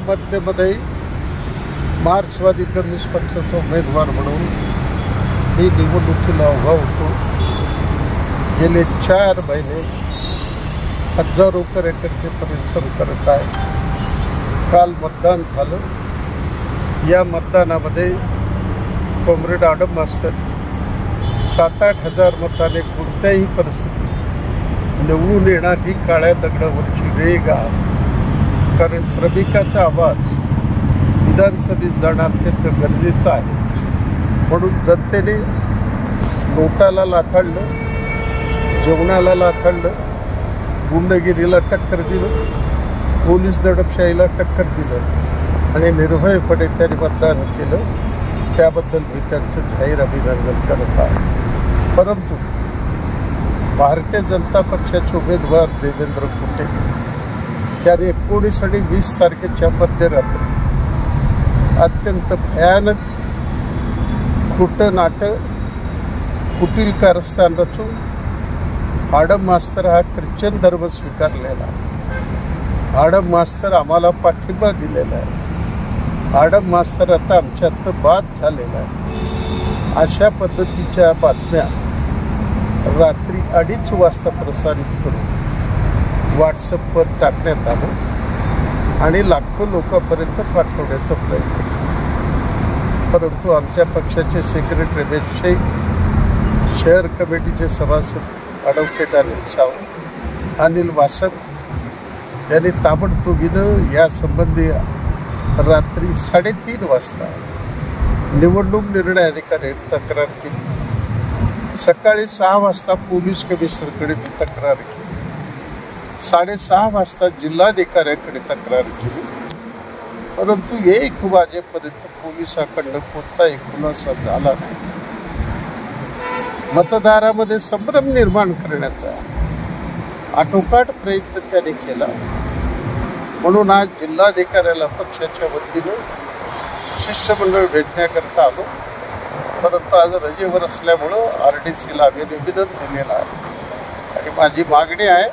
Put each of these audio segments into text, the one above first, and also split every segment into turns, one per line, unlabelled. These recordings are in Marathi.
मध्यमध्ये मार्क्सवादी कम्युनिस्ट पक्षाचा उमेदवार म्हणून मी निवडणुकीला उभा होतो। गेले 4 महिने हजारो कार्यकर्ते परिश्रम करत आहे। काल मतदान झालं। या मतदानामध्ये कॉम्रेड आडम मास्तर 7-8 हजार मताने कोणत्याही परिस्थितीत निवडून येणार ही काळ्या दगडावरची रेघ आहे। कारण श्रमिकाचा आवाज विधानसभेत जाणं अत्यंत गरजेचं आहे। म्हणून जनतेने नोटाला लाथाडलं, जेवणाला लाथाडलं, गुंडगिरीला टक्कर दिलं, पोलीस दडपशाहीला टक्कर दिलं आणि निर्भयपणे त्यांनी मतदान केलं। त्याबद्दल मी त्यांचं जाहीर अभिनंदन करत आहे। परंतु भारतीय जनता पक्षाचे उमेदवार देवेंद्र कुटे त्यांनी 19 आणि 20 तारखेच्या मध्यरात्री अत्यंत भयानक खोटं नाटक कुटील कारस्थान रचून आडम मास्तर हा ख्रिश्चन धर्म स्वीकारलेला, आडम मास्तर आम्हाला पाठिंबा दिलेला आहे, आडम मास्तर आता आमच्यात बाद झालेला आहे, अशा पद्धतीच्या बातम्या रात्री 2:30 वाजता प्रसारित करून व्हॉट्सअपवर टाकण्यात आलं आणि लाखो लोकांपर्यंत पाठवण्याचा प्रयत्न केला। परंतु आमच्या पक्षाचे सेक्रेटरी रमेश शेख, शहर कमिटीचे सभासद ॲडव्होकेट अनिल सावंत, अनिल वासक यांनी ताबडतोबीनं यासंबंधी रात्री 3:30 वाजता निवडणूक निर्णय अधिकाऱ्यांनी तक्रार केली। सकाळी 6 वाजता पोलीस कमिशनरकडे तक्रार केली, 6:30 वाजता जिल्हाधिकाऱ्यांकडे तक्रार केली। परंतु 1 वाजेपर्यंत पोलिसांकडून कोणताही खुलासा झाला नाही। मतदारामध्ये संभ्रम निर्माण करण्याचा आटोकाट प्रयत्न त्याने केला। म्हणून आज जिल्हाधिकाऱ्याला पक्षाच्या वतीनं शिष्टमंडळ भेटण्याकरता आलो। परंतु आज रजेवर असल्यामुळं RDCला आम्ही निवेदन दिलेलं आहे आणि माझी मागणी आहे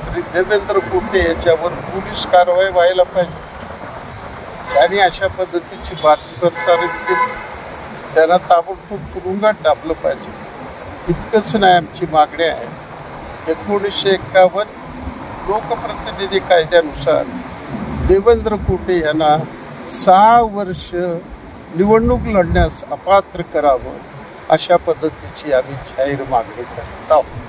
श्री देवेंद्र कुटे याच्यावर पोलीस कारवाई व्हायला पाहिजे। ज्यांनी अशा पद्धतीची बातमी प्रसारित केली त्यांना ताबडतोब तुरुंगात टाकलं पाहिजे। इतकंच नाही, आमची मागणी आहे 1951 लोकप्रतिनिधी कायद्यानुसार देवेंद्र कुटे यांना 6 वर्ष निवडणूक लढण्यास अपात्र करावं, अशा पद्धतीची आम्ही जाहीर मागणी करत आहोत।